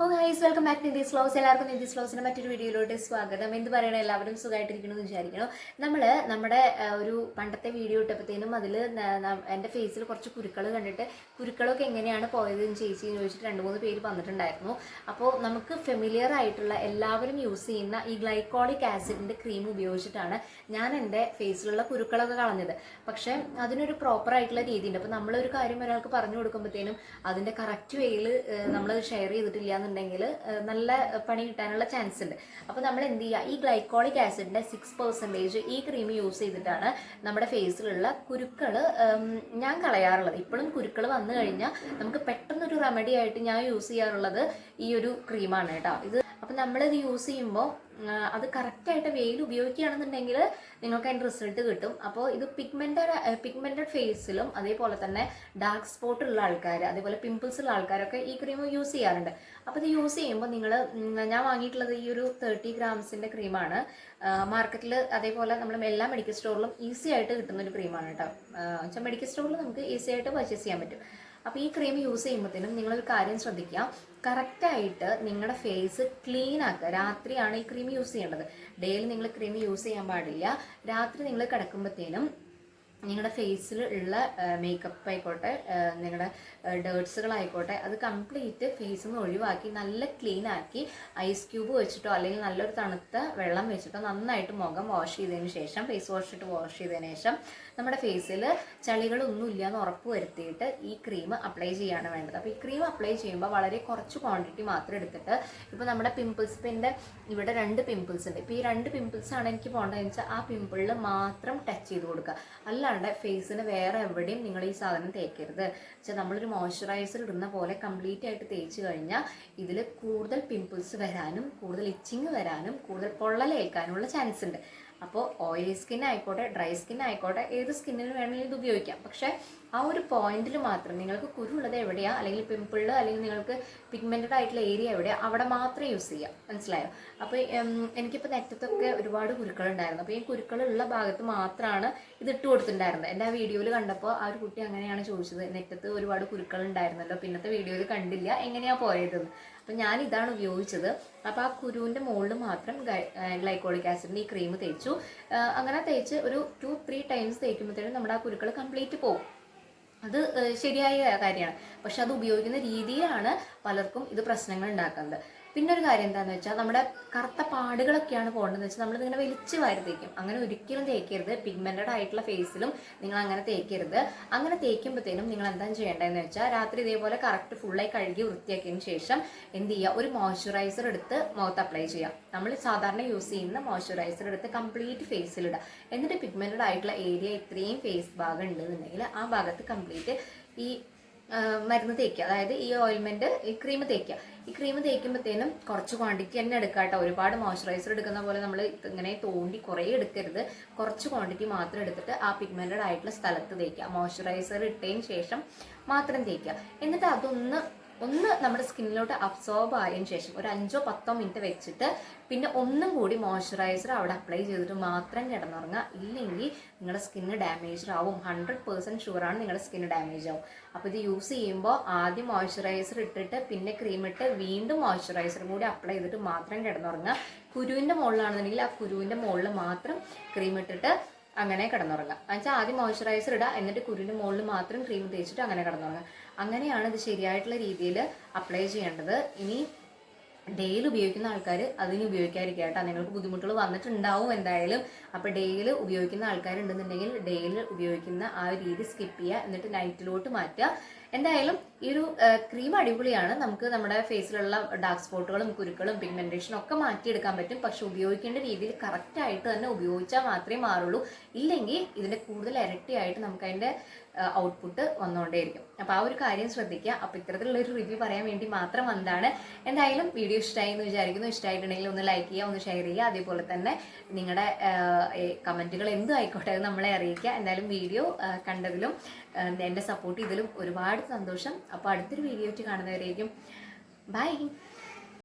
Oh guys welcome back to Nithi's vlogs. എല്ലാവർക്കും നിതീസ് വ്ലോഗ്സിന്റെ മറ്റൊരു വീഡിയോയിലോട്ട് സ്വാഗതം. എന്ത് പറയണേ, എല്ലാവരും സുഖമായിട്ടിരിക്കണമെന്ന് വിചാരിക്കണം. നമ്മുടെ ഒരു പണ്ടത്തെ വീഡിയോ ഇട്ടപ്പോഴത്തേനും അതിൽ എൻ്റെ ഫേസിൽ കുറച്ച് കുരുക്കൾ കണ്ടിട്ട് കുരുക്കളൊക്കെ എങ്ങനെയാണ് പോയതെന്ന് ചേച്ചി ചോദിച്ചിട്ട് 2-3 പേര് വന്നിട്ടുണ്ടായിരുന്നു. അപ്പോൾ നമുക്ക് ഫെമിലിയർ ആയിട്ടുള്ള എല്ലാവരും യൂസ് ചെയ്യുന്ന ഈ ഗ്ലൈക്കോളിക് ആസിഡിൻ്റെ ക്രീം ഉപയോഗിച്ചിട്ടാണ് ഞാൻ എൻ്റെ ഫേസിലുള്ള കുരുക്കളൊക്കെ കളഞ്ഞത്. പക്ഷേ അതിനൊരു പ്രോപ്പർ ആയിട്ടുള്ള രീതിയുണ്ട്. അപ്പോൾ നമ്മളൊരു കാര്യം ഒരാൾക്ക് പറഞ്ഞു കൊടുക്കുമ്പോഴത്തേനും അതിൻ്റെ കറക്റ്റ് വേയിൽ നമ്മളത് ഷെയർ ചെയ്തിട്ടില്ല എന്നുണ്ടെങ്കിൽ നല്ല പണി കിട്ടാനുള്ള ചാൻസ് ഉണ്ട്. അപ്പോൾ നമ്മൾ എന്ത് ചെയ്യുക, ഈ ഗ്ലൈക്കോളിക് ആസിഡിൻ്റെ 6% ഈ ക്രീം യൂസ് ചെയ്തിട്ടാണ് നമ്മുടെ ഫേസിലുള്ള കുരുക്കൾ ഞാൻ കളയാറുള്ളത്. ഇപ്പോഴും കുരുക്കൾ വന്നു കഴിഞ്ഞാൽ നമുക്ക് പെട്ടെന്നൊരു റെമഡി ആയിട്ട് ഞാൻ യൂസ് ചെയ്യാറുള്ളത് ഈ ഒരു ക്രീമാണ് കേട്ടോ. ഇത് അപ്പം നമ്മളിത് യൂസ് ചെയ്യുമ്പോൾ അത് കറക്റ്റായിട്ട് വെയിൽ ഉപയോഗിക്കുകയാണെന്നുണ്ടെങ്കിൽ നിങ്ങൾക്ക് അതിൻ്റെ റിസൾട്ട് കിട്ടും. അപ്പോൾ ഇത് പിഗ്മെൻറ്റഡ് ഫേസിലും അതേപോലെ തന്നെ ഡാർക്ക് സ്പോട്ട് ഉള്ള ആൾക്കാർ, അതേപോലെ പിമ്പിൾസ് ഉള്ള ആൾക്കാരൊക്കെ ഈ ക്രീം യൂസ് ചെയ്യാറുണ്ട്. അപ്പോൾ ഇത് യൂസ് ചെയ്യുമ്പോൾ ഞാൻ വാങ്ങിയിട്ടുള്ളത് ഈ ഒരു 30 ഗ്രാംസിൻ്റെ ക്രീമാണ്. മാർക്കറ്റിൽ അതേപോലെ നമ്മൾ എല്ലാ മെഡിക്കൽ സ്റ്റോറിലും ഈസി ആയിട്ട് കിട്ടുന്ന ഒരു ക്രീമാണ് കേട്ടോ. വെച്ചാൽ മെഡിക്കൽ സ്റ്റോറിൽ നമുക്ക് ഈസി ആയിട്ട് പർച്ചേസ് ചെയ്യാൻ പറ്റും. അപ്പോൾ ഈ ക്രീം യൂസ് ചെയ്യുമ്പോഴത്തേനും നിങ്ങളൊരു കാര്യം ശ്രദ്ധിക്കുക, കറക്റ്റായിട്ട് നിങ്ങളുടെ ഫേസ് ക്ലീൻ ആക്കുക. രാത്രിയാണ് ഈ ക്രീം യൂസ് ചെയ്യേണ്ടത്. ഡെയിലി നിങ്ങൾ ക്രീം യൂസ് ചെയ്യാൻ പാടില്ല. രാത്രി നിങ്ങൾ കിടക്കുമ്പോഴത്തേനും നിങ്ങളുടെ ഫേസിൽ ഉള്ള മേക്കപ്പ് ആയിക്കോട്ടെ, നിങ്ങളുടെ ഡേർട്സുകളായിക്കോട്ടെ, അത് കംപ്ലീറ്റ് ഫേസിൽ നിന്ന് ഒഴിവാക്കി നല്ല ക്ലീൻ ആക്കി ഐസ് ക്യൂബ് വെച്ചിട്ടോ അല്ലെങ്കിൽ നല്ലൊരു തണുത്ത വെള്ളം വെച്ചിട്ടോ നന്നായിട്ട് മുഖം വാഷ് ചെയ്തതിന് ശേഷം, ഫേസ് വാഷ് ഇട്ട് വാഷ് ചെയ്തതിന് ശേഷം നമ്മുടെ ഫേസിൽ ചളികളൊന്നുമില്ല എന്ന് ഉറപ്പ് വരുത്തിയിട്ട് ഈ ക്രീം അപ്ലൈ ചെയ്യുകയാണ് വേണ്ടത്. അപ്പോൾ ഈ ക്രീം അപ്ലൈ ചെയ്യുമ്പോൾ വളരെ കുറച്ച് ക്വാണ്ടിറ്റി മാത്രം എടുത്തിട്ട്, ഇപ്പോൾ നമ്മുടെ പിമ്പിൾസ്, പിന്നെ ഇവിടെ 2 പിമ്പിൾസ് ഉണ്ട്. ഇപ്പോൾ ഈ 2 പിമ്പിൾസാണ് എനിക്ക് പോകേണ്ടതെന്ന് വെച്ചാൽ ആ പിമ്പിളിൽ മാത്രം ടച്ച് ചെയ്ത് കൊടുക്കുക. അല്ലാണ്ട് ഫേസിന് വേറെ എവിടെയും നിങ്ങൾ ഈ സാധനം തേക്കരുത്. വെച്ചാൽ നമ്മളൊരു മോയ്സ്ചറൈസർ ഇടുന്ന പോലെ കംപ്ലീറ്റ് ആയിട്ട് തേച്ച് കഴിഞ്ഞാൽ ഇതിൽ കൂടുതൽ പിമ്പിൾസ് വരാനും കൂടുതൽ ഇച്ചിങ് വരാനും കൂടുതൽ പൊള്ളലേൽക്കാനുള്ള ചാൻസ് ഉണ്ട്. അപ്പോൾ ഓയിലി സ്കിൻ ആയിക്കോട്ടെ, ഡ്രൈ സ്കിൻ ആയിക്കോട്ടെ, ഏത് സ്കിന്നിന് വേണമെങ്കിലും ഇത് ഉപയോഗിക്കാം. പക്ഷേ ആ ഒരു പോയിന്റിൽ മാത്രം നിങ്ങൾക്ക് കുരുള്ളത് എവിടെയാണ്, അല്ലെങ്കിൽ പിമ്പിളിൽ, അല്ലെങ്കിൽ നിങ്ങൾക്ക് പിഗ്മെൻറ്റഡ് ആയിട്ടുള്ള ഏരിയ എവിടെയാണ്, അവിടെ മാത്രമേ യൂസ് ചെയ്യാം. മനസ്സിലായോ? അപ്പോൾ എനിക്കിപ്പോൾ നെറ്റത്തൊക്കെ ഒരുപാട് കുരുക്കളുണ്ടായിരുന്നു. അപ്പോൾ ഈ കുരുക്കളുള്ള ഭാഗത്ത് മാത്രമാണ് ഇത് ഇട്ട് കൊടുത്തിട്ടുണ്ടായിരുന്നത്. എൻ്റെ ആ വീഡിയോയിൽ കണ്ടപ്പോൾ ആ ഒരു കുട്ടി അങ്ങനെയാണ് ചോദിച്ചത്, നെറ്റത്ത് ഒരുപാട് കുരുക്കൾ ഉണ്ടായിരുന്നല്ലോ, പിന്നത്തെ വീഡിയോയിൽ കണ്ടില്ല, എങ്ങനെയാണ് പോയതെന്ന്. അപ്പോൾ ഞാൻ ഇതാണ് ഉപയോഗിച്ചത്. അപ്പോൾ ആ കുരുവിൻ്റെ മുകളിൽ മാത്രം ഗ്ലൈക്കോളിക് ആസിഡിൻ്റെ ഈ ക്രീം തേച്ചു. അങ്ങനെ തേച്ച് ഒരു 2-3 ടൈംസ് തേക്കുമ്പോഴത്തേനും നമ്മുടെ ആ കുരുക്കൾ കംപ്ലീറ്റ് പോകും. അത് ശരിയായ കാര്യമാണ്. പക്ഷെ അത് ഉപയോഗിക്കുന്ന രീതിയിലാണ് പലർക്കും ഇത് പ്രശ്നങ്ങൾ ഉണ്ടാക്കുന്നത്. പിന്നെ ഒരു കാര്യം എന്താണെന്ന് വെച്ചാൽ, നമ്മുടെ കറുത്ത പാടുകളൊക്കെയാണ് പോകേണ്ടതെന്ന് വെച്ചാൽ നമ്മളിതിങ്ങനെ വലിച്ച് വാരി തേക്കും. അങ്ങനെ ഒരിക്കലും തേക്കരുത്. പിഗ്മെൻറ്റഡ് ആയിട്ടുള്ള ഫേസിലും നിങ്ങൾ അങ്ങനെ തേക്കരുത്. അങ്ങനെ തേക്കുമ്പോഴത്തേനും നിങ്ങൾ എന്താണ് ചെയ്യേണ്ടതെന്ന് വെച്ചാൽ, രാത്രി ഇതേപോലെ കറക്റ്റ് ഫുള്ളായി കഴുകി വൃത്തിയാക്കിയതിന് ശേഷം എന്ത് ചെയ്യുക, ഒരു മോയ്സ്ചറൈസർ എടുത്ത് മുഖത്ത് അപ്ലൈ ചെയ്യുക. നമ്മൾ സാധാരണ യൂസ് ചെയ്യുന്ന മോയ്സ്ചറൈസർ എടുത്ത് കംപ്ലീറ്റ് ഫേസിലിടുക. എന്നിട്ട് പിഗ്മെൻറ്റഡ് ആയിട്ടുള്ള ഏരിയ ഇത്രയും ഫേസ് ഭാഗം ഉണ്ടെന്നുണ്ടെങ്കിൽ ആ ഭാഗത്ത് കംപ്ലീറ്റ് ഈ മരുന്ന് തേക്കുക. അതായത് ഈ ഓയിൽമെൻറ്റ്, ഈ ക്രീം തേക്കുക. ഈ ക്രീം തേക്കുമ്പോഴത്തേനും കുറച്ച് ക്വാണ്ടിറ്റി തന്നെ എടുക്കുക കേട്ടോ. ഒരുപാട് മോയ്സ്ചറൈസർ എടുക്കുന്ന പോലെ നമ്മൾ ഇങ്ങനെ തോണ്ടി കുറേ എടുക്കരുത്. കുറച്ച് ക്വാണ്ടിറ്റി മാത്രം എടുത്തിട്ട് ആ പിഗ്മെൻറ്റഡ് ആയിട്ടുള്ള സ്ഥലത്ത് തേക്കുക. മോയ്സ്ചറൈസർ ഇട്ടതിന് ശേഷം മാത്രം തേക്കുക. എന്നിട്ട് അതൊന്ന് നമ്മുടെ സ്കിന്നിലോട്ട് അബ്സോർബ് ആയതിനു ശേഷം ഒരു 5-10 മിനിറ്റ് വെച്ചിട്ട് പിന്നെ ഒന്നും കൂടി മോയ്സ്ചറൈസർ അവിടെ അപ്ലൈ ചെയ്തിട്ട് മാത്രം കിടന്നുറങ്ങുക. ഇല്ലെങ്കിൽ നിങ്ങളുടെ സ്കിന്ന് ഡാമേജ് ആവും. 100% ഷുവറാണ് നിങ്ങളുടെ സ്കിന്ന് ഡാമേജ് ആവും. അപ്പോൾ ഇത് യൂസ് ചെയ്യുമ്പോൾ ആദ്യം മോയ്സ്ചറൈസർ ഇട്ടിട്ട് പിന്നെ ക്രീം ഇട്ട് വീണ്ടും മോയ്സ്ചറൈസറും കൂടി അപ്ലൈ ചെയ്തിട്ട് മാത്രം കിടന്നുറങ്ങുക. കുരുവിൻ്റെ മുകളിലാണെന്നുണ്ടെങ്കിൽ ആ കുരുവിൻ്റെ മുകളിൽ മാത്രം ക്രീം ഇട്ടിട്ട് അങ്ങനെ കിടന്നുറങ്ങുക. എന്നുവെച്ചാൽ ആദ്യം മോയ്സ്ചറൈസർ ഇടുക, എന്നിട്ട് കുരുവിൻ്റെ മുകളിൽ മാത്രം ക്രീം തേച്ചിട്ട് അങ്ങനെ കിടന്നുറങ്ങുക. അങ്ങനെയാണ് ഇത് ശരിയായിട്ടുള്ള രീതിയിൽ അപ്ലൈ ചെയ്യേണ്ടത്. ഇനി ഡെയിലി ഉപയോഗിക്കുന്ന ആൾക്കാർ അതിന് ഉപയോഗിക്കാതിരിക്കുക കേട്ടോ. നിങ്ങൾക്ക് ബുദ്ധിമുട്ടുകൾ വന്നിട്ടുണ്ടാവും എന്തായാലും. അപ്പോൾ ഡെയിലി ഉപയോഗിക്കുന്ന ആൾക്കാരുണ്ടെന്നുണ്ടെങ്കിൽ ഡെയിലി ഉപയോഗിക്കുന്ന ആ ഒരു രീതി സ്കിപ്പ് ചെയ്യുക, എന്നിട്ട് നൈറ്റിലോട്ട് മാറ്റുക. എന്തായാലും ഈ ഒരു ക്രീം അടിപൊളിയാണ്. നമുക്ക് നമ്മുടെ ഫേസിലുള്ള ഡാർക്ക് സ്പോട്ടുകളും കുരുക്കളും പിഗ്മെൻറ്റേഷനും ഒക്കെ മാറ്റിയെടുക്കാൻ പറ്റും. പക്ഷെ ഉപയോഗിക്കേണ്ട രീതിയിൽ കറക്റ്റായിട്ട് തന്നെ ഉപയോഗിച്ചാൽ മാത്രമേ മാറുള്ളൂ. ഇല്ലെങ്കിൽ ഇതിൻ്റെ കൂടുതൽ ഇരട്ടിയായിട്ട് നമുക്ക് അതിൻ്റെ ഔട്ട്പുട്ട് വന്നുകൊണ്ടേയിരിക്കും. അപ്പോൾ ആ ഒരു കാര്യം ശ്രദ്ധിക്കുക. അപ്പോൾ ഇത്തരത്തിലുള്ളൊരു റിവ്യൂ പറയാൻ വേണ്ടി മാത്രം വന്നതാണ്. എന്തായാലും വീഡിയോ ഇഷ്ടമായി എന്ന് വിചാരിക്കുന്നു. ഇഷ്ടമായിട്ടുണ്ടെങ്കിൽ ഒന്ന് ലൈക്ക് ചെയ്യുക, ഒന്ന് ഷെയർ ചെയ്യുക. അതേപോലെ തന്നെ നിങ്ങളുടെ കമൻറ്റുകൾ എന്തും ആയിക്കോട്ടെ അത് നമ്മളെ അറിയിക്കുക. എന്തായാലും വീഡിയോ കണ്ടതിലും എൻ്റെ സപ്പോർട്ട് ചെയ്തതിലും ഒരുപാട് സന്തോഷം. അപ്പോൾ അടുത്തൊരു വീഡിയോ കാണുന്നവരേക്കും ബൈ.